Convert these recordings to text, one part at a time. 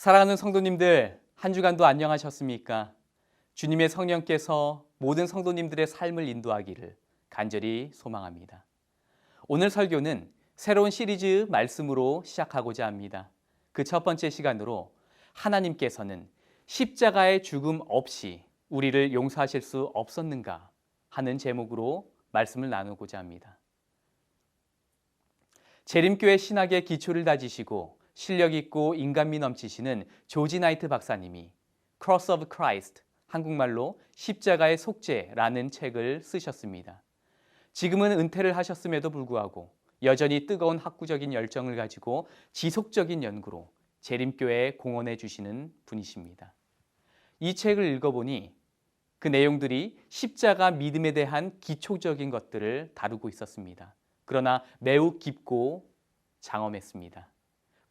사랑하는 성도님들, 한 주간도 안녕하셨습니까? 주님의 성령께서 모든 성도님들의 삶을 인도하기를 간절히 소망합니다. 오늘 설교는 새로운 시리즈 말씀으로 시작하고자 합니다. 그 첫 번째 시간으로 하나님께서는 십자가의 죽음 없이 우리를 용서하실 수 없었는가 하는 제목으로 말씀을 나누고자 합니다. 재림교회 신학의 기초를 다지시고 실력 있고 인간미 넘치시는 조지 나이트 박사님이 Cross of Christ, 한국말로 십자가의 속죄라는 책을 쓰셨습니다. 지금은 은퇴를 하셨음에도 불구하고 여전히 뜨거운 학구적인 열정을 가지고 지속적인 연구로 재림교회에 공헌해 주시는 분이십니다. 이 책을 읽어보니 그 내용들이 십자가 믿음에 대한 기초적인 것들을 다루고 있었습니다. 그러나 매우 깊고 장엄했습니다.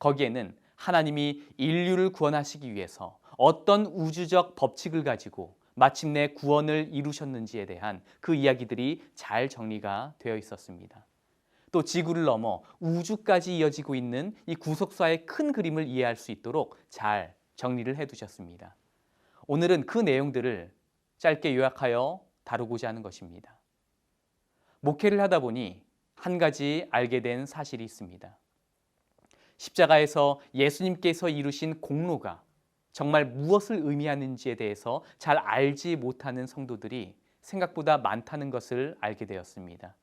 거기에는 하나님이 인류를 구원하시기 위해서 어떤 우주적 법칙을 가지고 마침내 구원을 이루셨는지에 대한 그 이야기들이 잘 정리가 되어 있었습니다. 또 지구를 넘어 우주까지 이어지고 있는 이 구속사의 큰 그림을 이해할 수 있도록 잘 정리를 해두셨습니다. 오늘은 그 내용들을 짧게 요약하여 다루고자 하는 것입니다. 목회를 하다 보니 한 가지 알게 된 사실이 있습니다. 십자가에서 예수님께서 이루신 공로가 정말 무엇을 의미하는지에 대해서 잘 알지 못하는 성도들이 생각보다 많다는 것을 알게 되었습니다.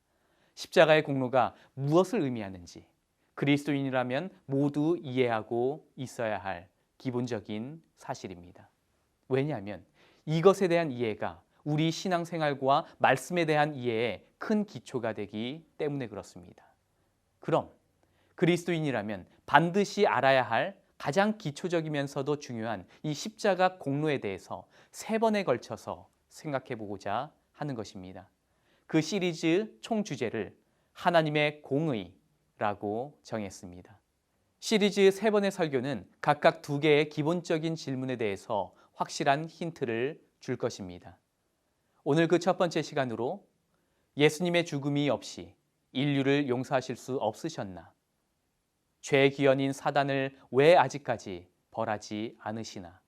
십자가의 공로가 무엇을 의미하는지 그리스도인이라면 모두 이해하고 있어야 할 기본적인 사실입니다. 왜냐하면 이것에 대한 이해가 우리 신앙생활과 말씀에 대한 이해에 큰 기초가 되기 때문에 그렇습니다. 그럼 그리스도인이라면 반드시 알아야 할 가장 기초적이면서도 중요한 이 십자가 공로에 대해서 3번에 걸쳐서 생각해 보고자 하는 것입니다. 그 시리즈 총 주제를 하나님의 공의라고 정했습니다. 시리즈 3번의 설교는 각각 2개의 기본적인 질문에 대해서 확실한 힌트를 줄 것입니다. 오늘 그 첫 번째 시간으로 예수님의 죽음이 없이 인류를 용서하실 수 없으셨나? 죄의 기원인 사단을 왜 아직까지 벌하지 않으시나?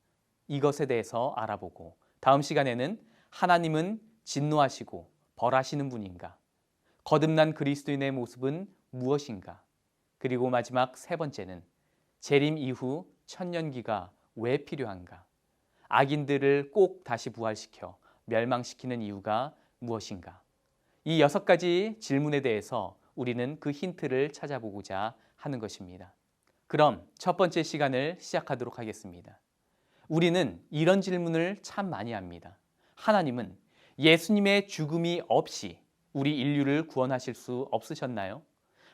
이것에 대해서 알아보고 다음 시간에는 하나님은 진노하시고 벌하시는 분인가? 거듭난 그리스도인의 모습은 무엇인가? 그리고 마지막 3번째는 재림 이후 천년기가 왜 필요한가? 악인들을 꼭 다시 부활시켜 멸망시키는 이유가 무엇인가? 이 6가지 질문에 대해서 우리는 그 힌트를 찾아보고자 하는 것입니다. 그럼 첫 번째 시간을 시작하도록 하겠습니다. 우리는 이런 질문을 참 많이 합니다. 하나님은 예수님의 죽음이 없이 우리 인류를 구원하실 수 없으셨나요?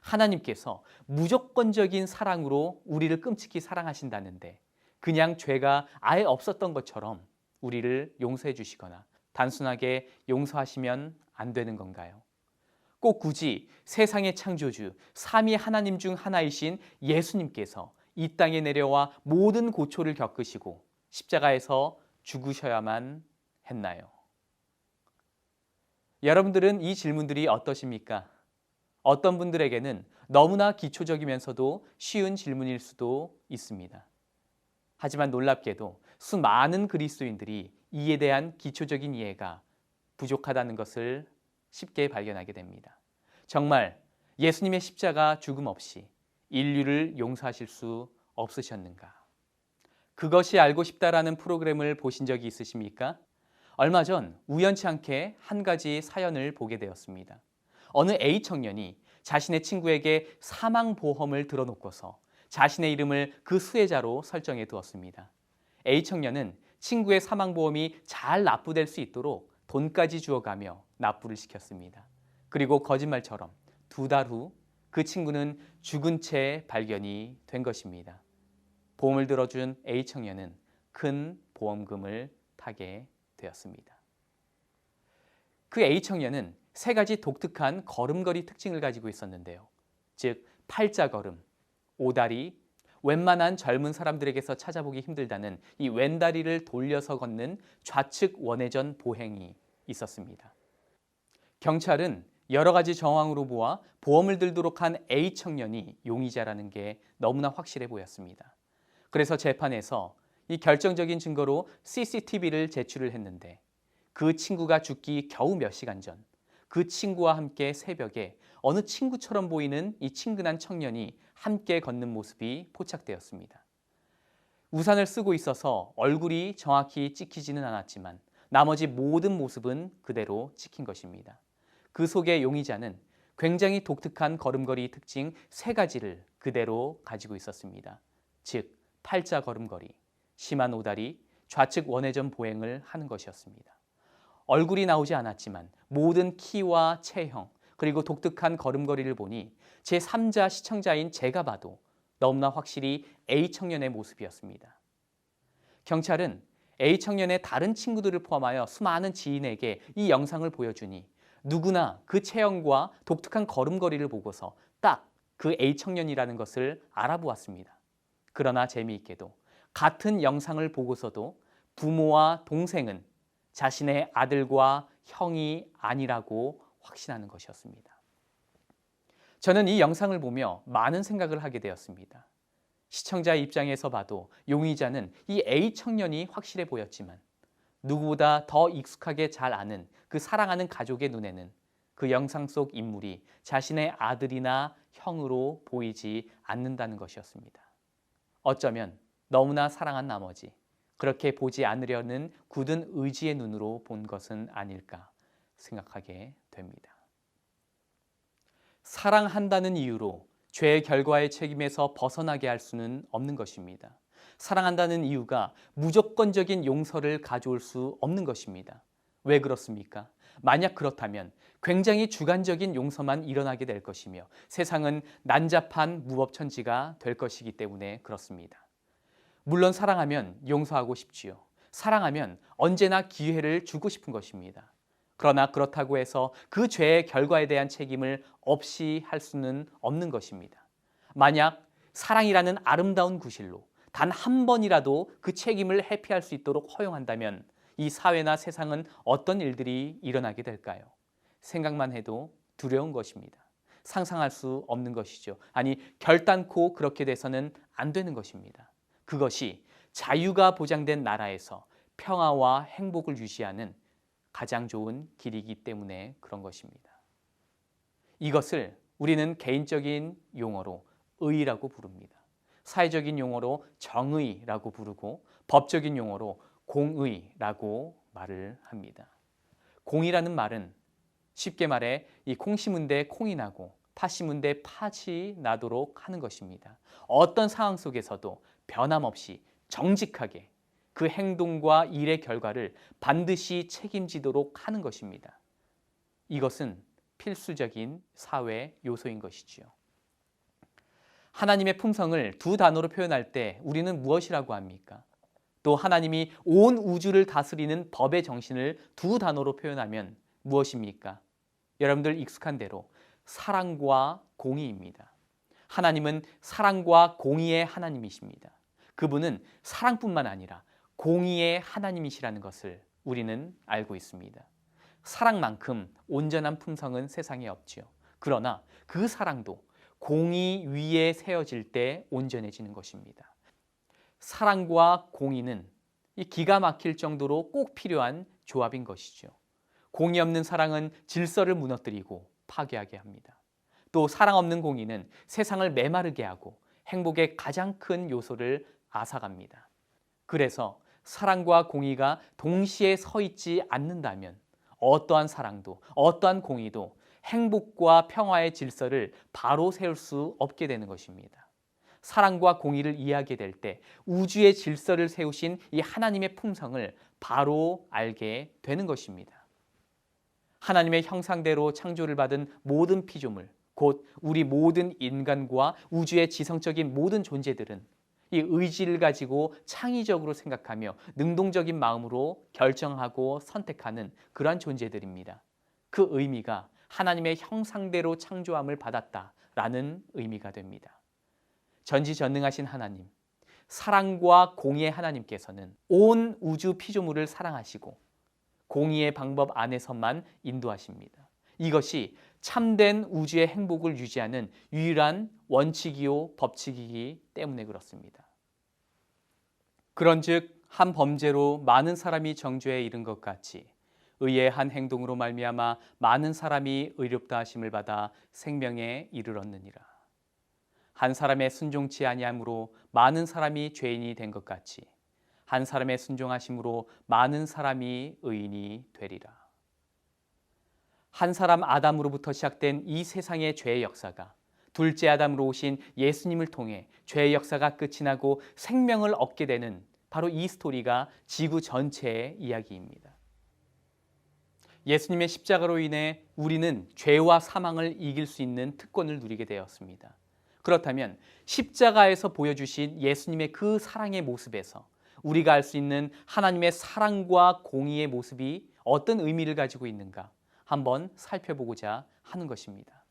하나님께서 무조건적인 사랑으로 우리를 끔찍히 사랑하신다는데 그냥 죄가 아예 없었던 것처럼 우리를 용서해 주시거나 단순하게 용서하시면 안 되는 건가요? 꼭 굳이 세상의 창조주, 삼위 하나님 중 하나이신 예수님께서 이 땅에 내려와 모든 고초를 겪으시고 십자가에서 죽으셔야만 했나요? 여러분들은 이 질문들이 어떠십니까? 어떤 분들에게는 너무나 기초적이면서도 쉬운 질문일 수도 있습니다. 하지만 놀랍게도 수많은 그리스도인들이 이에 대한 기초적인 이해가 부족하다는 것을 쉽게 발견하게 됩니다. 정말 예수님의 십자가 죽음 없이 인류를 용서하실 수 없으셨는가? 그것이 알고 싶다라는 프로그램을 보신 적이 있으십니까? 얼마 전 우연치 않게 한 가지 사연을 보게 되었습니다. 어느 A 청년이 자신의 친구에게 사망보험을 들어놓고서 자신의 이름을 그 수혜자로 설정해 두었습니다. A 청년은 친구의 사망보험이 잘 납부될 수 있도록 돈까지 주어가며 납부를 시켰습니다. 그리고 거짓말처럼 2달 후 그 친구는 죽은 채 발견이 된 것입니다. 보험을 들어준 A 청년은 큰 보험금을 타게 되었습니다. 그 A 청년은 3가지 독특한 걸음걸이 특징을 가지고 있었는데요. 즉 팔자걸음, 오다리, 웬만한 젊은 사람들에게서 찾아보기 힘들다는 이 왼다리를 돌려서 걷는 좌측 원회전 보행이 있었습니다. 경찰은 여러 가지 정황으로 보아 보험을 들도록 한 A 청년이 용의자라는 게 너무나 확실해 보였습니다. 그래서 재판에서 이 결정적인 증거로 CCTV를 제출을 했는데 그 친구가 죽기 겨우 몇 시간 전 그 친구와 함께 새벽에 어느 친구처럼 보이는 이 친근한 청년이 함께 걷는 모습이 포착되었습니다. 우산을 쓰고 있어서 얼굴이 정확히 찍히지는 않았지만 나머지 모든 모습은 그대로 찍힌 것입니다. 그 속의 용의자는 굉장히 독특한 걸음걸이 특징 세 가지를 그대로 가지고 있었습니다. 즉, 팔자 걸음걸이, 심한 오다리, 좌측 원회전 보행을 하는 것이었습니다. 얼굴이 나오지 않았지만 모든 키와 체형, 그리고 독특한 걸음걸이를 보니 제3자 시청자인 제가 봐도 너무나 확실히 A 청년의 모습이었습니다. 경찰은 A 청년의 다른 친구들을 포함하여 수많은 지인에게 이 영상을 보여주니 누구나 그 체형과 독특한 걸음걸이를 보고서 딱 그 A 청년이라는 것을 알아보았습니다. 그러나 재미있게도 같은 영상을 보고서도 부모와 동생은 자신의 아들과 형이 아니라고 확신하는 것이었습니다. 저는 이 영상을 보며 많은 생각을 하게 되었습니다. 시청자 입장에서 봐도 용의자는 이 A 청년이 확실해 보였지만 누구보다 더 익숙하게 잘 아는 그 사랑하는 가족의 눈에는 그 영상 속 인물이 자신의 아들이나 형으로 보이지 않는다는 것이었습니다. 어쩌면 너무나 사랑한 나머지 그렇게 보지 않으려는 굳은 의지의 눈으로 본 것은 아닐까 생각하게 됩니다. 사랑한다는 이유로 죄의 결과의 책임에서 벗어나게 할 수는 없는 것입니다. 사랑한다는 이유가 무조건적인 용서를 가져올 수 없는 것입니다. 왜 그렇습니까? 만약 그렇다면 굉장히 주관적인 용서만 일어나게 될 것이며 세상은 난잡한 무법천지가 될 것이기 때문에 그렇습니다. 물론 사랑하면 용서하고 싶지요. 사랑하면 언제나 기회를 주고 싶은 것입니다. 그러나 그렇다고 해서 그 죄의 결과에 대한 책임을 없이 할 수는 없는 것입니다. 만약 사랑이라는 아름다운 구실로 단 한 번이라도 그 책임을 회피할 수 있도록 허용한다면 이 사회나 세상은 어떤 일들이 일어나게 될까요? 생각만 해도 두려운 것입니다. 상상할 수 없는 것이죠. 아니, 결단코 그렇게 돼서는 안 되는 것입니다. 그것이 자유가 보장된 나라에서 평화와 행복을 유지하는 가장 좋은 길이기 때문에 그런 것입니다. 이것을 우리는 개인적인 용어로 의라고 부릅니다. 사회적인 용어로 정의라고 부르고 법적인 용어로 공의라고 말을 합니다. 공이라는 말은 쉽게 말해 이 콩 심은 데 콩이 나고 팥 심은 데 팥이 나도록 하는 것입니다. 어떤 상황 속에서도 변함없이 정직하게 그 행동과 일의 결과를 반드시 책임지도록 하는 것입니다. 이것은 필수적인 사회 요소인 것이지요. 하나님의 품성을 두 단어로 표현할 때 우리는 무엇이라고 합니까? 또 하나님이 온 우주를 다스리는 법의 정신을 두 단어로 표현하면 무엇입니까? 여러분들 익숙한 대로 사랑과 공의입니다. 하나님은 사랑과 공의의 하나님이십니다. 그분은 사랑뿐만 아니라 공의의 하나님이시라는 것을 우리는 알고 있습니다. 사랑만큼 온전한 품성은 세상에 없지요. 그러나 그 사랑도 공의 위에 세워질 때 온전해지는 것입니다. 사랑과 공의는 이 기가 막힐 정도로 꼭 필요한 조합인 것이죠. 공의 없는 사랑은 질서를 무너뜨리고 파괴하게 합니다. 또 사랑 없는 공의는 세상을 메마르게 하고 행복의 가장 큰 요소를 앗아갑니다. 그래서 사랑과 공의가 동시에 서 있지 않는다면 어떠한 사랑도 어떠한 공의도 행복과 평화의 질서를 바로 세울 수 없게 되는 것입니다. 사랑과 공의를 이해하게 될 때 우주의 질서를 세우신 이 하나님의 품성을 바로 알게 되는 것입니다. 하나님의 형상대로 창조를 받은 모든 피조물, 곧 우리 모든 인간과 우주의 지성적인 모든 존재들은 이 의지를 가지고 창의적으로 생각하며 능동적인 마음으로 결정하고 선택하는 그러한 존재들입니다. 그 의미가 하나님의 형상대로 창조함을 받았다라는 의미가 됩니다. 전지전능하신 하나님, 사랑과 공의의 하나님께서는 온 우주 피조물을 사랑하시고 공의의 방법 안에서만 인도하십니다. 이것이 참된 우주의 행복을 유지하는 유일한 원칙이요 법칙이기 때문에 그렇습니다. 그런즉 한 범죄로 많은 사람이 정죄에 이른 것 같이 의의 한 행동으로 말미암아 많은 사람이 의롭다 하심을 받아 생명에 이르렀느니라. 한 사람의 순종치 아니함으로 많은 사람이 죄인이 된 것 같이 한 사람의 순종하심으로 많은 사람이 의인이 되리라. 한 사람 아담으로부터 시작된 이 세상의 죄의 역사가 둘째 아담으로 오신 예수님을 통해 죄의 역사가 끝이 나고 생명을 얻게 되는 바로 이 스토리가 지구 전체의 이야기입니다. 예수님의 십자가로 인해 우리는 죄와 사망을 이길 수 있는 특권을 누리게 되었습니다. 그렇다면 십자가에서 보여주신 예수님의 그 사랑의 모습에서 우리가 알 수 있는 하나님의 사랑과 공의의 모습이 어떤 의미를 가지고 있는가 한번 살펴보고자 하는 것입니다.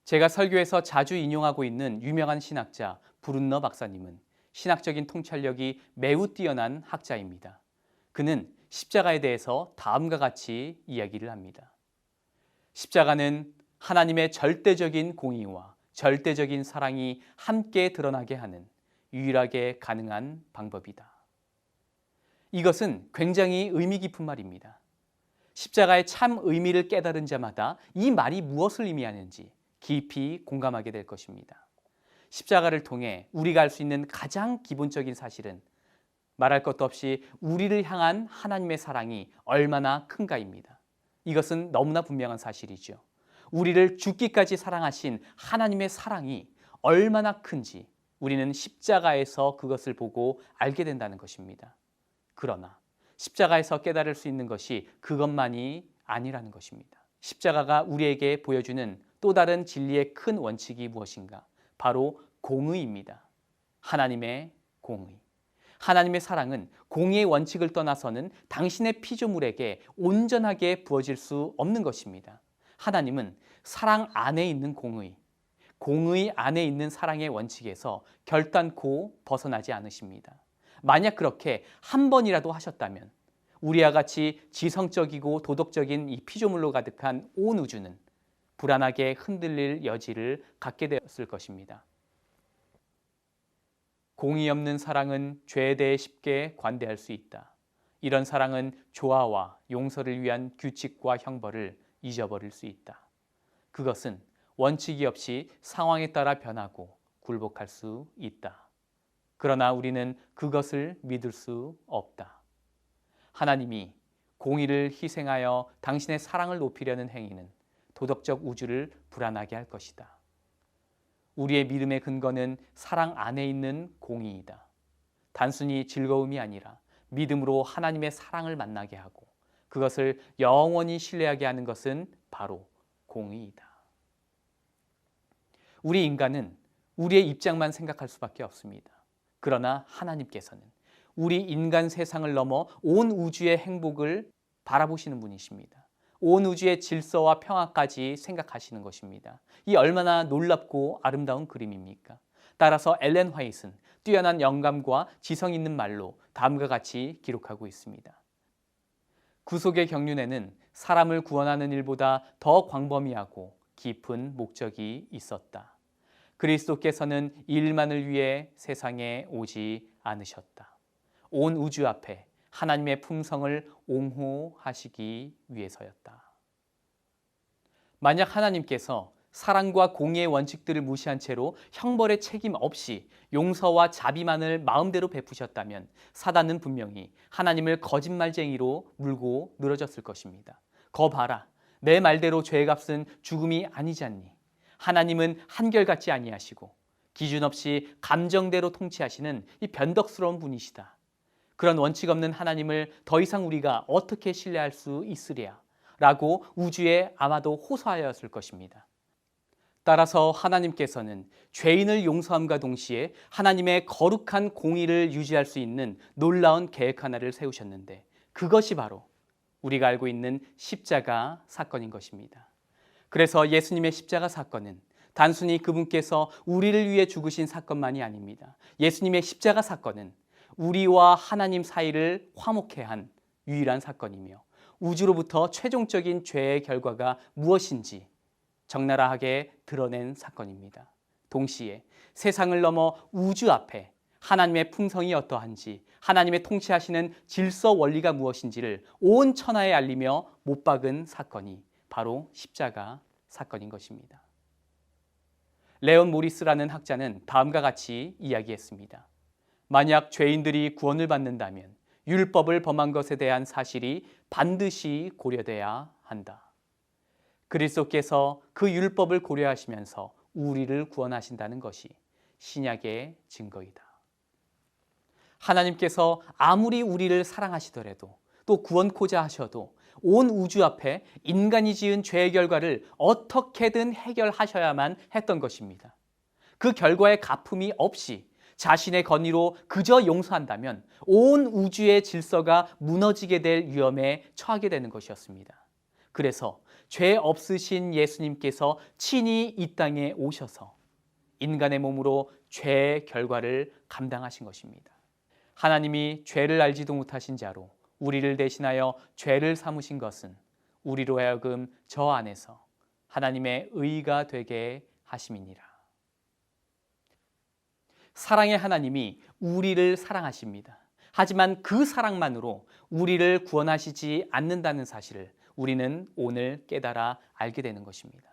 제가 설교에서 자주 인용하고 있는 유명한 신학자 브룬너 박사님은 신학적인 통찰력이 매우 뛰어난 학자입니다. 그는 십자가에 대해서 다음과 같이 이야기를 합니다. 십자가는 하나님의 절대적인 공의와 절대적인 사랑이 함께 드러나게 하는 유일하게 가능한 방법이다. 이것은 굉장히 의미 깊은 말입니다. 십자가의 참 의미를 깨달은 자마다 이 말이 무엇을 의미하는지 깊이 공감하게 될 것입니다. 십자가를 통해 우리가 알 수 있는 가장 기본적인 사실은 말할 것도 없이 우리를 향한 하나님의 사랑이 얼마나 큰가입니다. 이것은 너무나 분명한 사실이죠. 우리를 죽기까지 사랑하신 하나님의 사랑이 얼마나 큰지 우리는 십자가에서 그것을 보고 알게 된다는 것입니다. 그러나 십자가에서 깨달을 수 있는 것이 그것만이 아니라는 것입니다. 십자가가 우리에게 보여주는 또 다른 진리의 큰 원칙이 무엇인가? 바로 공의입니다. 하나님의 공의. 하나님의 사랑은 공의의 원칙을 떠나서는 당신의 피조물에게 온전하게 부어질 수 없는 것입니다. 하나님은 사랑 안에 있는 공의 안에 있는 사랑의 원칙에서 결단코 벗어나지 않으십니다. 만약 그렇게 한 번이라도 하셨다면 우리와 같이 지성적이고 도덕적인 이 피조물로 가득한 온 우주는 불안하게 흔들릴 여지를 갖게 되었을 것입니다. 공의 없는 사랑은 죄에 대해 쉽게 관대할 수 있다. 이런 사랑은 조화와 용서를 위한 규칙과 형벌을 잊어버릴 수 있다. 그것은 원칙이 없이 상황에 따라 변하고 굴복할 수 있다. 그러나 우리는 그것을 믿을 수 없다. 하나님이 공의를 희생하여 당신의 사랑을 높이려는 행위는 도덕적 우주를 불안하게 할 것이다. 우리의 믿음의 근거는 사랑 안에 있는 공의이다. 단순히 즐거움이 아니라 믿음으로 하나님의 사랑을 만나게 하고 그것을 영원히 신뢰하게 하는 것은 바로 공의이다. 우리 인간은 우리의 입장만 생각할 수밖에 없습니다. 그러나 하나님께서는 우리 인간 세상을 넘어 온 우주의 행복을 바라보시는 분이십니다. 온 우주의 질서와 평화까지 생각하시는 것입니다. 이 얼마나 놀랍고 아름다운 그림입니까? 따라서 엘렌 화이트는 뛰어난 영감과 지성 있는 말로 다음과 같이 기록하고 있습니다. 구속의 경륜에는 사람을 구원하는 일보다 더 광범위하고 깊은 목적이 있었다. 그리스도께서는 이 일만을 위해 세상에 오지 않으셨다. 온 우주 앞에 하나님의 품성을 옹호하시기 위해서였다. 만약 하나님께서 사랑과 공의의 원칙들을 무시한 채로 형벌의 책임 없이 용서와 자비만을 마음대로 베푸셨다면 사단은 분명히 하나님을 거짓말쟁이로 물고 늘어졌을 것입니다. 거 봐라, 내 말대로 죄의 값은 죽음이 아니지 않니? 하나님은 한결같지 아니하시고 기준 없이 감정대로 통치하시는 이 변덕스러운 분이시다. 그런 원칙 없는 하나님을 더 이상 우리가 어떻게 신뢰할 수 있으랴? 라고 우주에 아마도 호소하였을 것입니다. 따라서 하나님께서는 죄인을 용서함과 동시에 하나님의 거룩한 공의를 유지할 수 있는 놀라운 계획 하나를 세우셨는데 그것이 바로 우리가 알고 있는 십자가 사건인 것입니다. 그래서 예수님의 십자가 사건은 단순히 그분께서 우리를 위해 죽으신 사건만이 아닙니다. 예수님의 십자가 사건은 우리와 하나님 사이를 화목케 한 유일한 사건이며 우주로부터 최종적인 죄의 결과가 무엇인지 적나라하게 드러낸 사건입니다. 동시에 세상을 넘어 우주 앞에 하나님의 품성이 어떠한지, 하나님의 통치하시는 질서 원리가 무엇인지를 온 천하에 알리며 못 박은 사건이 바로 십자가 사건인 것입니다. 레온 모리스라는 학자는 다음과 같이 이야기했습니다. 만약 죄인들이 구원을 받는다면 율법을 범한 것에 대한 사실이 반드시 고려돼야 한다. 그리스도께서 그 율법을 고려하시면서 우리를 구원하신다는 것이 신약의 증거이다. 하나님께서 아무리 우리를 사랑하시더라도 또 구원코자 하셔도 온 우주 앞에 인간이 지은 죄의 결과를 어떻게든 해결하셔야만 했던 것입니다. 그 결과의 갚음이 없이 자신의 권위로 그저 용서한다면 온 우주의 질서가 무너지게 될 위험에 처하게 되는 것이었습니다. 그래서 죄 없으신 예수님께서 친히 이 땅에 오셔서 인간의 몸으로 죄의 결과를 감당하신 것입니다. 하나님이 죄를 알지도 못하신 자로 우리를 대신하여 죄를 삼으신 것은 우리로 하여금 저 안에서 하나님의 의가 되게 하심이니라. 사랑의 하나님이 우리를 사랑하십니다. 하지만 그 사랑만으로 우리를 구원하시지 않는다는 사실을 우리는 오늘 깨달아 알게 되는 것입니다.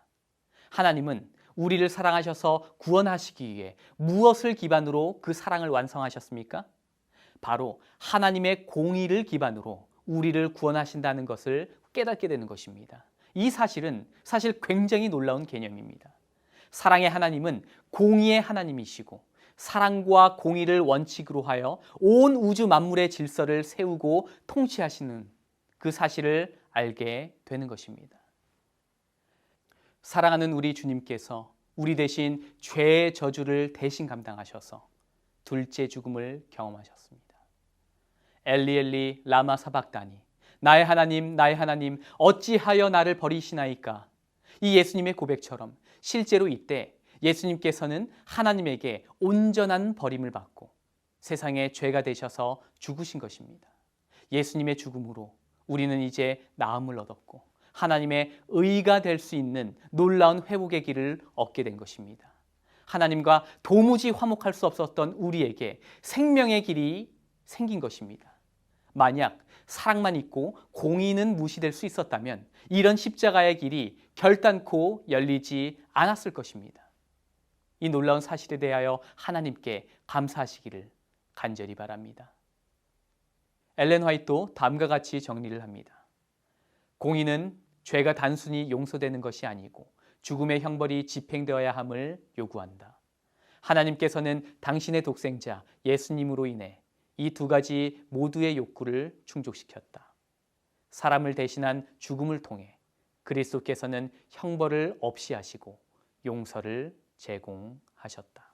하나님은 우리를 사랑하셔서 구원하시기 위해 무엇을 기반으로 그 사랑을 완성하셨습니까? 바로 하나님의 공의를 기반으로 우리를 구원하신다는 것을 깨닫게 되는 것입니다. 이 사실은 사실 굉장히 놀라운 개념입니다. 사랑의 하나님은 공의의 하나님이시고 사랑과 공의를 원칙으로 하여 온 우주 만물의 질서를 세우고 통치하시는 그 사실을 알게 되는 것입니다. 사랑하는 우리 주님께서 우리 대신 죄의 저주를 대신 감당하셔서 둘째 죽음을 경험하셨습니다. 엘리 엘리 라마 사박다니, 나의 하나님 어찌하여 나를 버리시나이까. 이 예수님의 고백처럼 실제로 이때 예수님께서는 하나님에게 온전한 버림을 받고 세상의 죄가 되셔서 죽으신 것입니다. 예수님의 죽음으로 우리는 이제 나음을 얻었고 하나님의 의가 될 수 있는 놀라운 회복의 길을 얻게 된 것입니다. 하나님과 도무지 화목할 수 없었던 우리에게 생명의 길이 생긴 것입니다. 만약 사랑만 있고 공의는 무시될 수 있었다면 이런 십자가의 길이 결단코 열리지 않았을 것입니다. 이 놀라운 사실에 대하여 하나님께 감사하시기를 간절히 바랍니다. 엘렌 화이트도 다음과 같이 정리를 합니다. 공의는 죄가 단순히 용서되는 것이 아니고 죽음의 형벌이 집행되어야 함을 요구한다. 하나님께서는 당신의 독생자 예수님으로 인해 이 두 가지 모두의 욕구를 충족시켰다. 사람을 대신한 죽음을 통해 그리스도께서는 형벌을 없이 하시고 용서를 제공하셨다.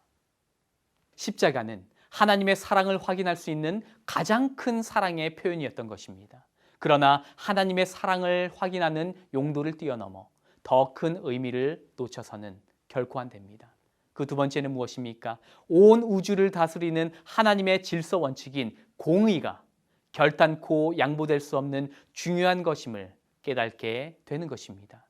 십자가는 하나님의 사랑을 확인할 수 있는 가장 큰 사랑의 표현이었던 것입니다. 그러나 하나님의 사랑을 확인하는 용도를 뛰어넘어 더 큰 의미를 놓쳐서는 결코 안 됩니다. 그 두 번째는 무엇입니까? 온 우주를 다스리는 하나님의 질서 원칙인 공의가 결단코 양보될 수 없는 중요한 것임을 깨닫게 되는 것입니다.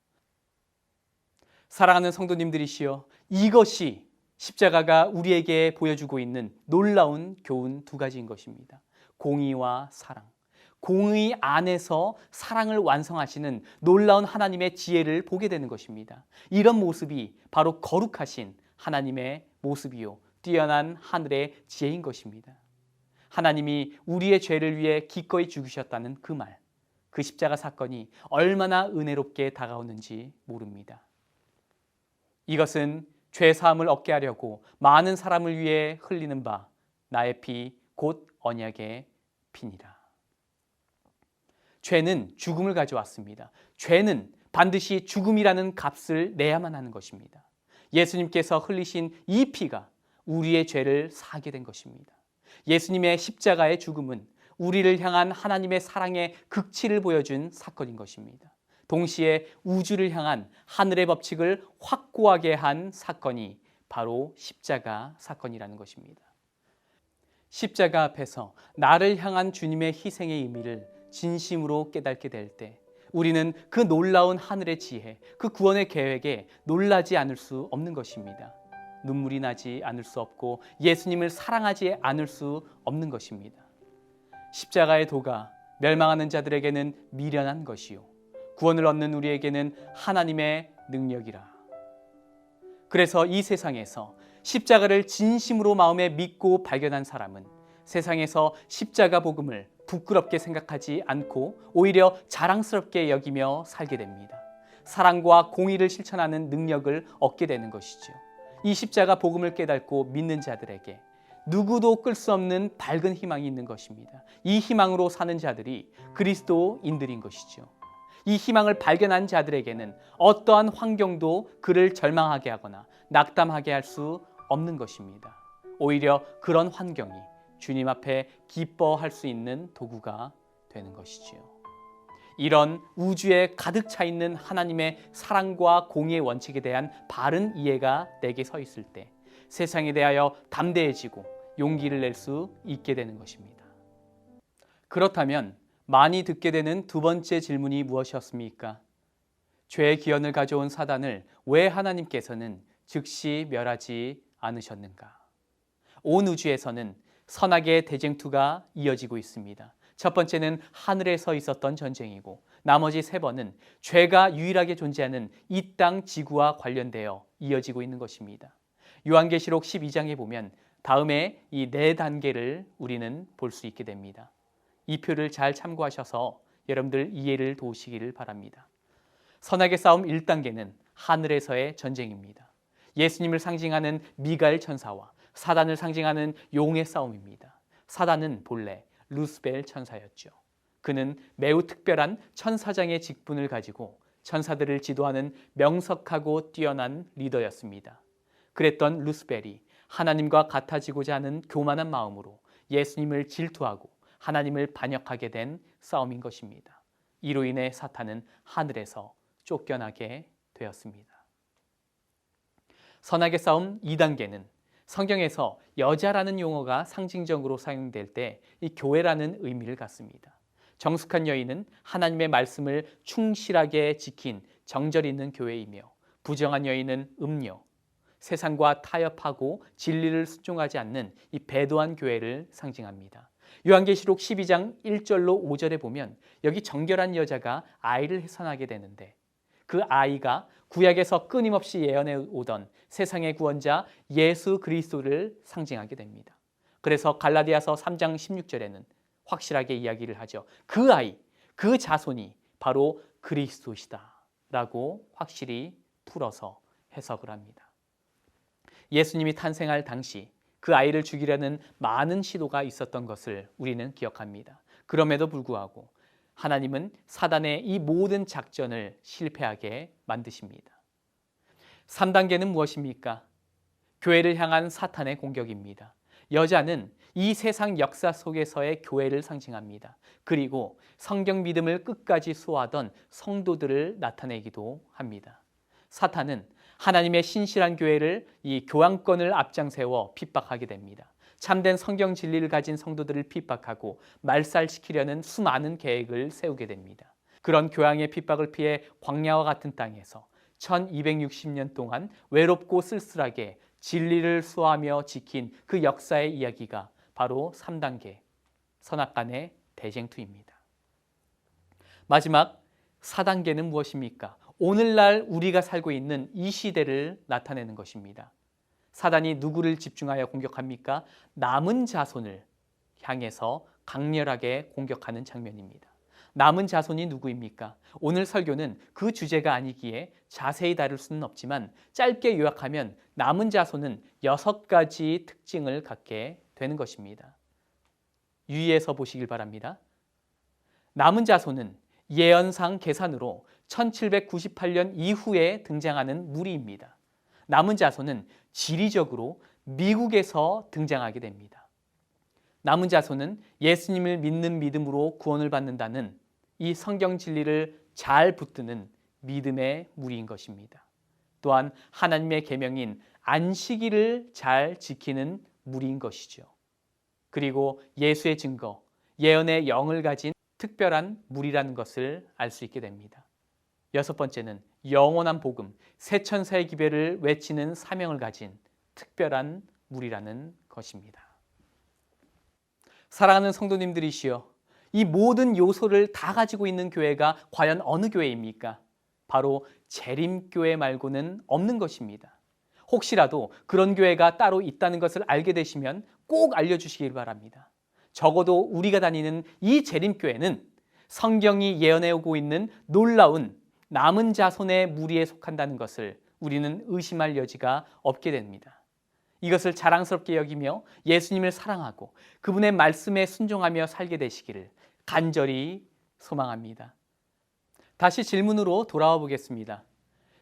사랑하는 성도님들이시여, 이것이 십자가가 우리에게 보여주고 있는 놀라운 교훈 두 가지인 것입니다. 공의와 사랑. 공의 안에서 사랑을 완성하시는 놀라운 하나님의 지혜를 보게 되는 것입니다. 이런 모습이 바로 거룩하신 하나님의 모습이요 뛰어난 하늘의 지혜인 것입니다. 하나님이 우리의 죄를 위해 기꺼이 죽으셨다는 그 말, 그 십자가 사건이 얼마나 은혜롭게 다가오는지 모릅니다. 이것은 죄 사함을 얻게 하려고 많은 사람을 위해 흘리는 바 나의 피 곧 언약의 피니라. 죄는 죽음을 가져왔습니다. 죄는 반드시 죽음이라는 값을 내야만 하는 것입니다. 예수님께서 흘리신 이 피가 우리의 죄를 사하게 된 것입니다. 예수님의 십자가의 죽음은 우리를 향한 하나님의 사랑의 극치를 보여준 사건인 것입니다. 동시에 우주를 향한 하늘의 법칙을 확고하게 한 사건이 바로 십자가 사건이라는 것입니다. 십자가 앞에서 나를 향한 주님의 희생의 의미를 진심으로 깨닫게 될 때 우리는 그 놀라운 하늘의 지혜, 그 구원의 계획에 놀라지 않을 수 없는 것입니다. 눈물이 나지 않을 수 없고 예수님을 사랑하지 않을 수 없는 것입니다. 십자가의 도가 멸망하는 자들에게는 미련한 것이요 구원을 얻는 우리에게는 하나님의 능력이라. 그래서 이 세상에서 십자가를 진심으로 마음에 믿고 발견한 사람은 세상에서 십자가 복음을 부끄럽게 생각하지 않고 오히려 자랑스럽게 여기며 살게 됩니다. 사랑과 공의를 실천하는 능력을 얻게 되는 것이죠. 이 십자가 복음을 깨닫고 믿는 자들에게 누구도 끌 수 없는 밝은 희망이 있는 것입니다. 이 희망으로 사는 자들이 그리스도인들인 것이죠. 이 희망을 발견한 자들에게는 어떠한 환경도 그를 절망하게 하거나 낙담하게 할 수 없는 것입니다. 오히려 그런 환경이 주님 앞에 기뻐할 수 있는 도구가 되는 것이지요. 이런 우주에 가득 차 있는 하나님의 사랑과 공의의 원칙에 대한 바른 이해가 내게 서 있을 때 세상에 대하여 담대해지고 용기를 낼 수 있게 되는 것입니다. 그렇다면 많이 듣게 되는 두 번째 질문이 무엇이었습니까? 죄의 기원을 가져온 사단을 왜 하나님께서는 즉시 멸하지 않으셨는가? 온 우주에서는 선악의 대쟁투가 이어지고 있습니다. 첫 번째는 하늘에서 있었던 전쟁이고 나머지 세 번은 죄가 유일하게 존재하는 이 땅 지구와 관련되어 이어지고 있는 것입니다. 요한계시록 12장에 보면 다음에 이 네 단계를 우리는 볼 수 있게 됩니다. 이 표를 잘 참고하셔서 여러분들 이해를 도우시기를 바랍니다. 선악의 싸움 1단계는 하늘에서의 전쟁입니다. 예수님을 상징하는 미가엘 천사와 사단을 상징하는 용의 싸움입니다. 사단은 본래 루스벨 천사였죠. 그는 매우 특별한 천사장의 직분을 가지고 천사들을 지도하는 명석하고 뛰어난 리더였습니다. 그랬던 루스벨이 하나님과 같아지고자 하는 교만한 마음으로 예수님을 질투하고 하나님을 반역하게 된 싸움인 것입니다. 이로 인해 사탄은 하늘에서 쫓겨나게 되었습니다. 선악의 싸움 2단계는 성경에서 여자라는 용어가 상징적으로 사용될 때 이 교회라는 의미를 갖습니다. 정숙한 여인은 하나님의 말씀을 충실하게 지킨 정절 있는 교회이며 부정한 여인은 음녀, 세상과 타협하고 진리를 순종하지 않는 이 배도한 교회를 상징합니다. 요한계시록 12장 1절로 5절에 보면 여기 정결한 여자가 아이를 해산하게 되는데 그 아이가 구약에서 끊임없이 예언해 오던 세상의 구원자 예수 그리스도를 상징하게 됩니다. 그래서 갈라디아서 3장 16절에는 확실하게 이야기를 하죠. 그 아이, 그 자손이 바로 그리스도시다 라고 확실히 풀어서 해석을 합니다. 예수님이 탄생할 당시 그 아이를 죽이려는 많은 시도가 있었던 것을 우리는 기억합니다. 그럼에도 불구하고 하나님은 사단의 이 모든 작전을 실패하게 만드십니다. 3단계는 무엇입니까? 교회를 향한 사탄의 공격입니다. 여자는 이 세상 역사 속에서의 교회를 상징합니다. 그리고 성경 믿음을 끝까지 수호하던 성도들을 나타내기도 합니다. 사탄은 하나님의 신실한 교회를 이 교황권을 앞장세워 핍박하게 됩니다. 참된 성경 진리를 가진 성도들을 핍박하고 말살시키려는 수많은 계획을 세우게 됩니다. 그런 교황의 핍박을 피해 광야와 같은 땅에서 1260년 동안 외롭고 쓸쓸하게 진리를 수호하며 지킨 그 역사의 이야기가 바로 3단계 선악간의 대쟁투입니다. 마지막 4단계는 무엇입니까? 오늘날 우리가 살고 있는 이 시대를 나타내는 것입니다. 사단이 누구를 집중하여 공격합니까? 남은 자손을 향해서 강렬하게 공격하는 장면입니다. 남은 자손이 누구입니까? 오늘 설교는 그 주제가 아니기에 자세히 다룰 수는 없지만 짧게 요약하면 남은 자손은 6가지 특징을 갖게 되는 것입니다. 유의해서 보시길 바랍니다. 남은 자손은 예언상 계산으로 1798년 이후에 등장하는 무리입니다. 남은 자손은 지리적으로 미국에서 등장하게 됩니다. 남은 자손은 예수님을 믿는 믿음으로 구원을 받는다는 이 성경 진리를 잘 붙드는 믿음의 무리인 것입니다. 또한 하나님의 계명인 안식일을 잘 지키는 무리인 것이죠. 그리고 예수의 증거, 예언의 영을 가진 특별한 무리라는 것을 알 수 있게 됩니다. 6번째는 영원한 복음, 새 천사의 기별을 외치는 사명을 가진 특별한 물이라는 것입니다. 사랑하는 성도님들이시여, 이 모든 요소를 다 가지고 있는 교회가 과연 어느 교회입니까? 바로 재림교회 말고는 없는 것입니다. 혹시라도 그런 교회가 따로 있다는 것을 알게 되시면 꼭 알려주시길 바랍니다. 적어도 우리가 다니는 이 재림교회는 성경이 예언해오고 있는 놀라운 남은 자손의 무리에 속한다는 것을 우리는 의심할 여지가 없게 됩니다. 이것을 자랑스럽게 여기며 예수님을 사랑하고 그분의 말씀에 순종하며 살게 되시기를 간절히 소망합니다. 다시 질문으로 돌아와 보겠습니다.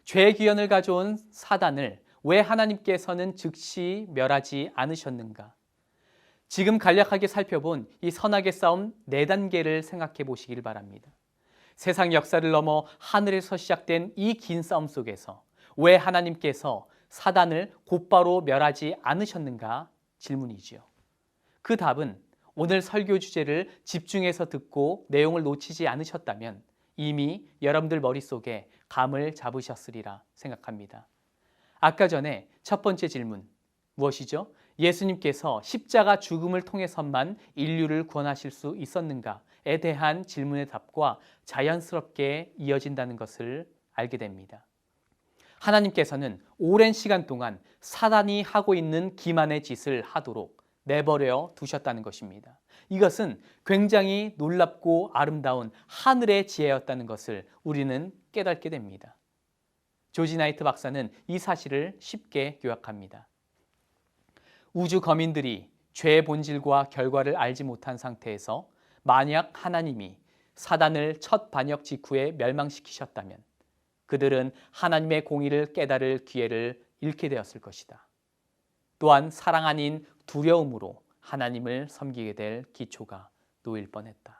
죄의 귀현을 가져온 사단을 왜 하나님께서는 즉시 멸하지 않으셨는가? 지금 간략하게 살펴본 이 선악의 싸움 4단계를 생각해 보시길 바랍니다. 세상 역사를 넘어 하늘에서 시작된 이 긴 싸움 속에서 왜 하나님께서 사단을 곧바로 멸하지 않으셨는가 질문이지요. 그 답은 오늘 설교 주제를 집중해서 듣고 내용을 놓치지 않으셨다면 이미 여러분들 머릿속에 감을 잡으셨으리라 생각합니다. 아까 전에 첫 번째 질문 무엇이죠? 예수님께서 십자가 죽음을 통해서만 인류를 구원하실 수 있었는가에 대한 질문의 답과 자연스럽게 이어진다는 것을 알게 됩니다. 하나님께서는 오랜 시간 동안 사단이 하고 있는 기만의 짓을 하도록 내버려 두셨다는 것입니다. 이것은 굉장히 놀랍고 아름다운 하늘의 지혜였다는 것을 우리는 깨닫게 됩니다. 조지 나이트 박사는 이 사실을 쉽게 요약합니다. 우주 거민들이 죄의 본질과 결과를 알지 못한 상태에서 만약 하나님이 사단을 첫 반역 직후에 멸망시키셨다면 그들은 하나님의 공의를 깨달을 기회를 잃게 되었을 것이다. 또한 사랑 아닌 두려움으로 하나님을 섬기게 될 기초가 놓일 뻔했다.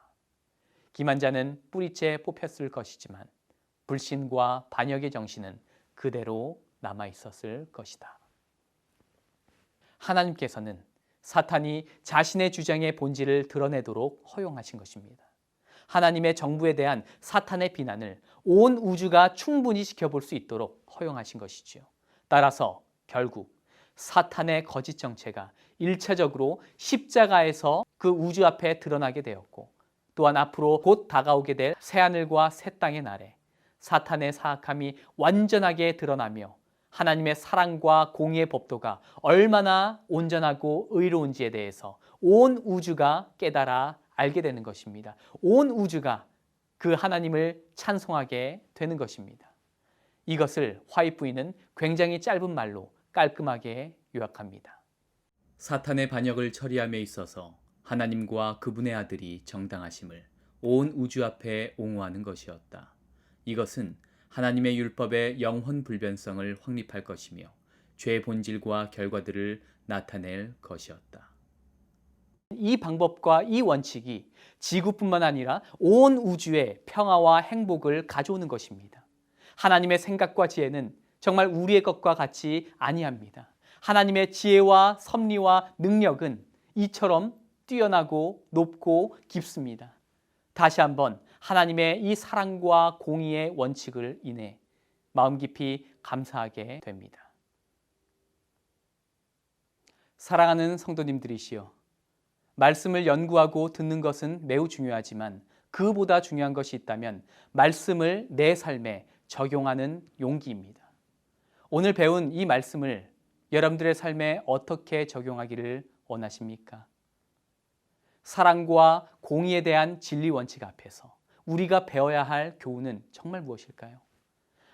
기만자는 뿌리째 뽑혔을 것이지만 불신과 반역의 정신은 그대로 남아 있었을 것이다. 하나님께서는 사탄이 자신의 주장의 본질을 드러내도록 허용하신 것입니다. 하나님의 정부에 대한 사탄의 비난을 온 우주가 충분히 지켜볼 수 있도록 허용하신 것이지요. 따라서 결국 사탄의 거짓 정체가 1차적으로 십자가에서 그 우주 앞에 드러나게 되었고 또한 앞으로 곧 다가오게 될 새하늘과 새 땅의 날에 사탄의 사악함이 완전하게 드러나며 하나님의 사랑과 공의의 법도가 얼마나 온전하고 의로운지에 대해서 온 우주가 깨달아 알게 되는 것입니다. 온 우주가 그 하나님을 찬송하게 되는 것입니다. 이것을 화이트 부인은 굉장히 짧은 말로 깔끔하게 요약합니다. 사탄의 반역을 처리함에 있어서 하나님과 그분의 아들이 정당하심을 온 우주 앞에 옹호하는 것이었다. 이것은 하나님의 율법의 영혼 불변성을 확립할 것이며 죄의 본질과 결과들을 나타낼 것이었다. 이 방법과 이 원칙이 지구뿐만 아니라 온 우주에 평화와 행복을 가져오는 것입니다. 하나님의 생각과 지혜는 정말 우리의 것과 같이 아니합니다. 하나님의 지혜와 섭리와 능력은 이처럼 뛰어나고 높고 깊습니다. 다시 한번 하나님의 이 사랑과 공의의 원칙을 인해 마음 깊이 감사하게 됩니다. 사랑하는 성도님들이시여, 말씀을 연구하고 듣는 것은 매우 중요하지만 그보다 중요한 것이 있다면 말씀을 내 삶에 적용하는 용기입니다. 오늘 배운 이 말씀을 여러분들의 삶에 어떻게 적용하기를 원하십니까? 사랑과 공의에 대한 진리 원칙 앞에서 우리가 배워야 할 교훈은 정말 무엇일까요?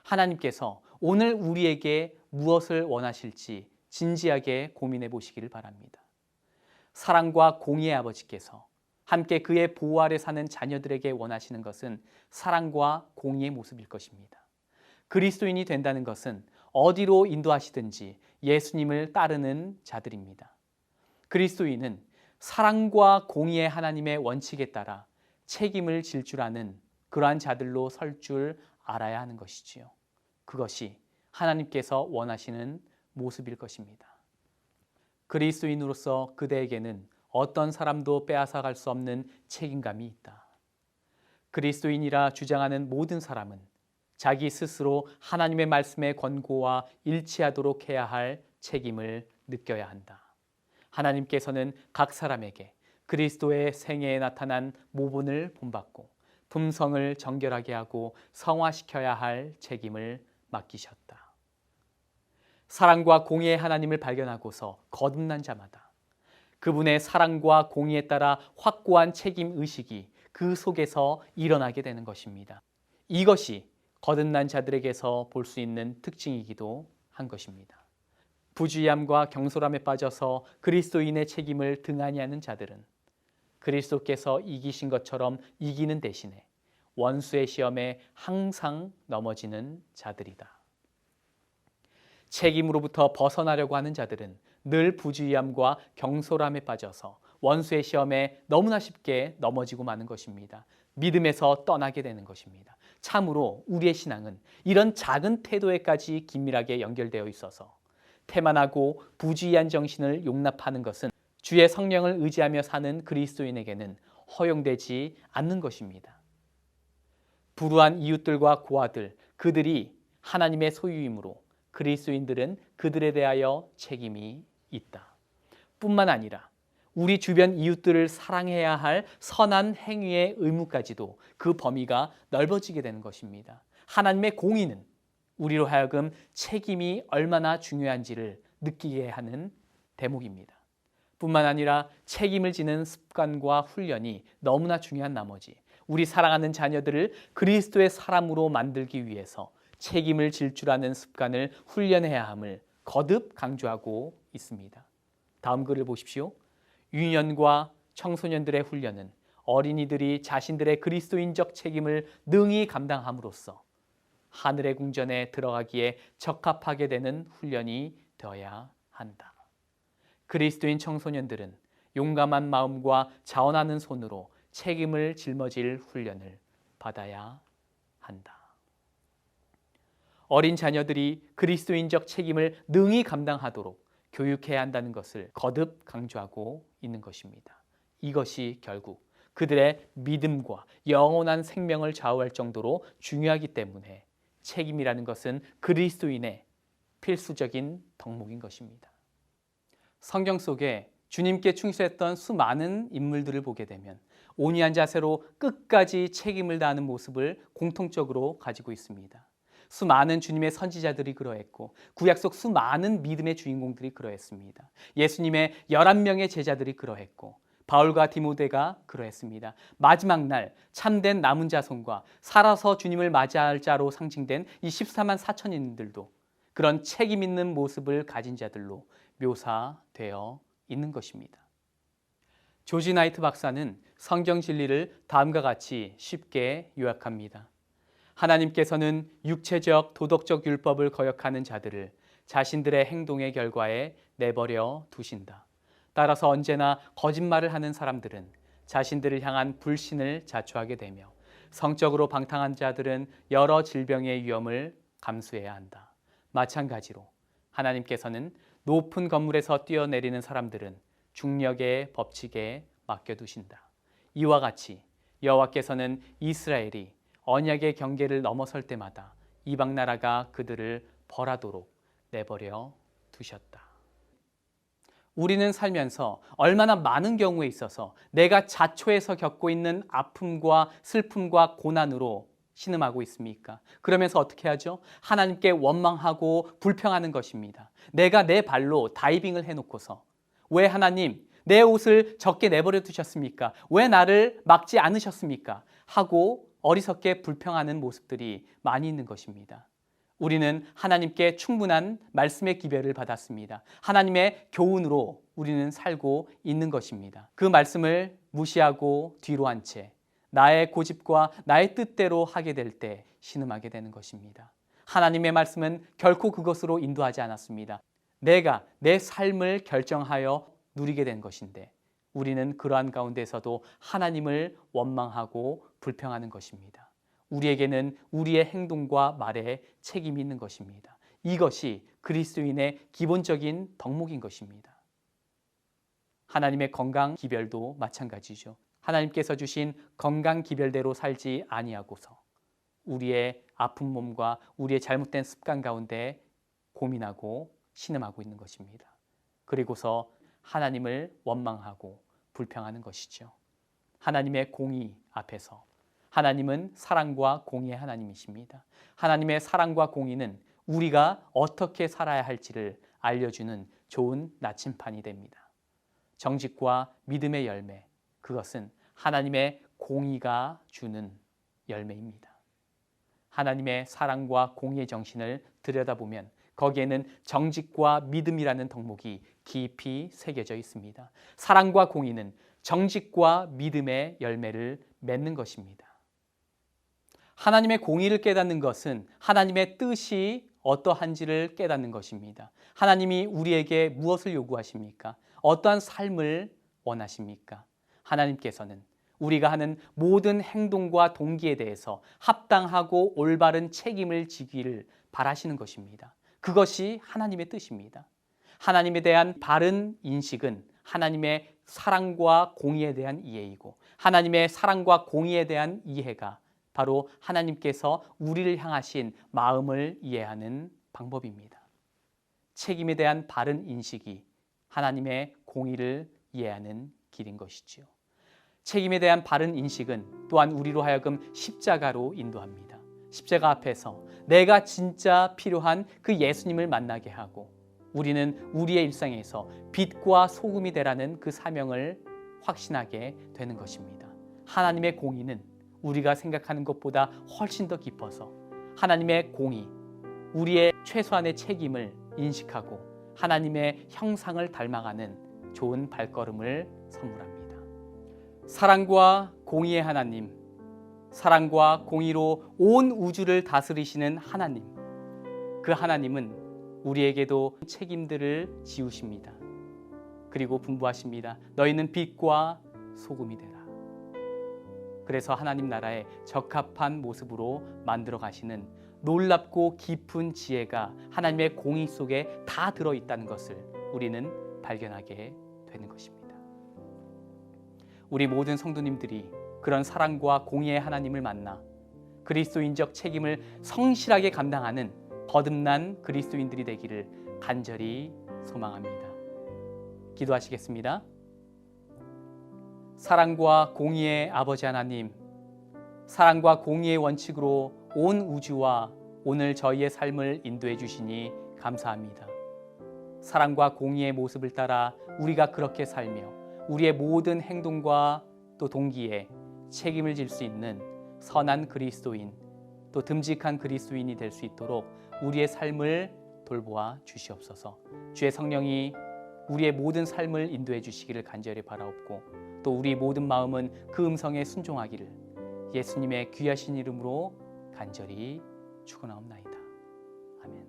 하나님께서 오늘 우리에게 무엇을 원하실지 진지하게 고민해 보시기를 바랍니다. 사랑과 공의의 아버지께서 함께 그의 보호 아래 사는 자녀들에게 원하시는 것은 사랑과 공의의 모습일 것입니다. 그리스도인이 된다는 것은 어디로 인도하시든지 예수님을 따르는 자들입니다. 그리스도인은 사랑과 공의의 하나님의 원칙에 따라 책임을 질 줄 아는 그러한 자들로 설 줄 알아야 하는 것이지요. 그것이 하나님께서 원하시는 모습일 것입니다. 그리스도인으로서 그대에게는 어떤 사람도 빼앗아갈 수 없는 책임감이 있다. 그리스도인이라 주장하는 모든 사람은 자기 스스로 하나님의 말씀의 권고와 일치하도록 해야 할 책임을 느껴야 한다. 하나님께서는 각 사람에게 그리스도의 생애에 나타난 모본을 본받고 품성을 정결하게 하고 성화시켜야 할 책임을 맡기셨다. 사랑과 공의의 하나님을 발견하고서 거듭난 자마다 그분의 사랑과 공의에 따라 확고한 책임 의식이 그 속에서 일어나게 되는 것입니다. 이것이 거듭난 자들에게서 볼 수 있는 특징이기도 한 것입니다. 부주의함과 경솔함에 빠져서 그리스도인의 책임을 등한히 하는 자들은 그리스도께서 이기신 것처럼 이기는 대신에 원수의 시험에 항상 넘어지는 자들이다. 책임으로부터 벗어나려고 하는 자들은 늘 부주의함과 경솔함에 빠져서 원수의 시험에 너무나 쉽게 넘어지고 마는 것입니다. 믿음에서 떠나게 되는 것입니다. 참으로 우리의 신앙은 이런 작은 태도에까지 긴밀하게 연결되어 있어서 태만하고 부주의한 정신을 용납하는 것은 주의 성령을 의지하며 사는 그리스도인에게는 허용되지 않는 것입니다. 불우한 이웃들과 고아들, 그들이 하나님의 소유이므로 그리스도인들은 그들에 대하여 책임이 있다. 뿐만 아니라 우리 주변 이웃들을 사랑해야 할 선한 행위의 의무까지도 그 범위가 넓어지게 되는 것입니다. 하나님의 공의는 우리로 하여금 책임이 얼마나 중요한지를 느끼게 하는 대목입니다. 뿐만 아니라 책임을 지는 습관과 훈련이 너무나 중요한 나머지 우리 사랑하는 자녀들을 그리스도의 사람으로 만들기 위해서 책임을 질 줄 아는 습관을 훈련해야 함을 거듭 강조하고 있습니다. 다음 글을 보십시오. 유년과 청소년들의 훈련은 어린이들이 자신들의 그리스도인적 책임을 능히 감당함으로써 하늘의 궁전에 들어가기에 적합하게 되는 훈련이 되어야 한다. 그리스도인 청소년들은 용감한 마음과 자원하는 손으로 책임을 짊어질 훈련을 받아야 한다. 어린 자녀들이 그리스도인적 책임을 능히 감당하도록 교육해야 한다는 것을 거듭 강조하고 있는 것입니다. 이것이 결국 그들의 믿음과 영원한 생명을 좌우할 정도로 중요하기 때문에 책임이라는 것은 그리스도인의 필수적인 덕목인 것입니다. 성경 속에 주님께 충실했던 수많은 인물들을 보게 되면 온유한 자세로 끝까지 책임을 다하는 모습을 공통적으로 가지고 있습니다. 수많은 주님의 선지자들이 그러했고 구약 속 수많은 믿음의 주인공들이 그러했습니다. 예수님의 11명의 제자들이 그러했고 바울과 디모데가 그러했습니다. 마지막 날 참된 남은 자손과 살아서 주님을 맞이할 자로 상징된 이 14만 4천인들도 그런 책임 있는 모습을 가진 자들로 묘사되어 있는 것입니다. 조지 나이트 박사는 성경 진리를 다음과 같이 쉽게 요약합니다. 하나님께서는 육체적, 도덕적 율법을 거역하는 자들을 자신들의 행동의 결과에 내버려 두신다. 따라서 언제나 거짓말을 하는 사람들은 자신들을 향한 불신을 자초하게 되며 성적으로 방탕한 자들은 여러 질병의 위험을 감수해야 한다. 마찬가지로 하나님께서는 높은 건물에서 뛰어내리는 사람들은 중력의 법칙에 맡겨두신다. 이와 같이 여호와께서는 이스라엘이 언약의 경계를 넘어설 때마다 이방 나라가 그들을 벌하도록 내버려 두셨다. 우리는 살면서 얼마나 많은 경우에 있어서 내가 자초해서 겪고 있는 아픔과 슬픔과 고난으로 신음하고 있습니까? 그러면서 어떻게 하죠? 하나님께 원망하고 불평하는 것입니다. 내가 내 발로 다이빙을 해놓고서 왜 하나님 내 옷을 적게 내버려 두셨습니까? 왜 나를 막지 않으셨습니까? 하고 어리석게 불평하는 모습들이 많이 있는 것입니다. 우리는 하나님께 충분한 말씀의 기별을 받았습니다. 하나님의 교훈으로 우리는 살고 있는 것입니다. 그 말씀을 무시하고 뒤로 한 채 나의 고집과 나의 뜻대로 하게 될 때 신음하게 되는 것입니다. 하나님의 말씀은 결코 그것으로 인도하지 않았습니다. 내가 내 삶을 결정하여 누리게 된 것인데 우리는 그러한 가운데서도 하나님을 원망하고 불평하는 것입니다. 우리에게는 우리의 행동과 말에 책임이 있는 것입니다. 이것이 그리스도인의 기본적인 덕목인 것입니다. 하나님의 건강 기별도 마찬가지죠. 하나님께서 주신 건강 기별대로 살지 아니하고서 우리의 아픈 몸과 우리의 잘못된 습관 가운데 고민하고 신음하고 있는 것입니다. 그리고서 하나님을 원망하고 불평하는 것이죠. 하나님의 공의 앞에서 하나님은 사랑과 공의의 하나님이십니다. 하나님의 사랑과 공의는 우리가 어떻게 살아야 할지를 알려주는 좋은 나침판이 됩니다. 정직과 믿음의 열매, 그것은 하나님의 공의가 주는 열매입니다. 하나님의 사랑과 공의의 정신을 들여다보면 거기에는 정직과 믿음이라는 덕목이 깊이 새겨져 있습니다. 사랑과 공의는 정직과 믿음의 열매를 맺는 것입니다. 하나님의 공의를 깨닫는 것은 하나님의 뜻이 어떠한지를 깨닫는 것입니다. 하나님이 우리에게 무엇을 요구하십니까? 어떠한 삶을 원하십니까? 하나님께서는 우리가 하는 모든 행동과 동기에 대해서 합당하고 올바른 책임을 지기를 바라시는 것입니다. 그것이 하나님의 뜻입니다. 하나님에 대한 바른 인식은 하나님의 사랑과 공의에 대한 이해이고, 하나님의 사랑과 공의에 대한 이해가 바로 하나님께서 우리를 향하신 마음을 이해하는 방법입니다. 책임에 대한 바른 인식이 하나님의 공의를 이해하는 길인 것이지요. 책임에 대한 바른 인식은 또한 우리로 하여금 십자가로 인도합니다. 십자가 앞에서 내가 진짜 필요한 그 예수님을 만나게 하고, 우리는 우리의 일상에서 빛과 소금이 되라는 그 사명을 확신하게 되는 것입니다. 하나님의 공의는 우리가 생각하는 것보다 훨씬 더 깊어서 하나님의 공의, 우리의 최소한의 책임을 인식하고 하나님의 형상을 닮아가는 좋은 발걸음을 선물합니다. 사랑과 공의의 하나님, 사랑과 공의로 온 우주를 다스리시는 하나님, 그 하나님은 우리에게도 책임들을 지우십니다. 그리고 분부하십니다. 너희는 빛과 소금이 되라. 그래서 하나님 나라에 적합한 모습으로 만들어 가시는 놀랍고 깊은 지혜가 하나님의 공의 속에 다 들어있다는 것을 우리는 발견하게 되는 것입니다. 우리 모든 성도님들이 그런 사랑과 공의의 하나님을 만나 그리스도인적 책임을 성실하게 감당하는 거듭난 그리스도인들이 되기를 간절히 소망합니다. 기도하시겠습니다. 사랑과 공의의 아버지 하나님, 사랑과 공의의 원칙으로 온 우주와 오늘 저희의 삶을 인도해 주시니 감사합니다. 사랑과 공의의 모습을 따라 우리가 그렇게 살며 우리의 모든 행동과 또 동기에 책임을 질 수 있는 선한 그리스도인, 또 듬직한 그리스도인이 될 수 있도록 우리의 삶을 돌보아 주시옵소서. 주의 성령이 우리의 모든 삶을 인도해 주시기를 간절히 바라옵고, 또 우리 모든 마음은 그 음성에 순종하기를 예수님의 귀하신 이름으로 간절히 축원하옵나이다. 아멘.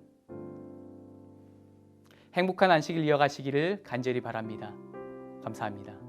행복한 안식일 이어가시기를 간절히 바랍니다. 감사합니다.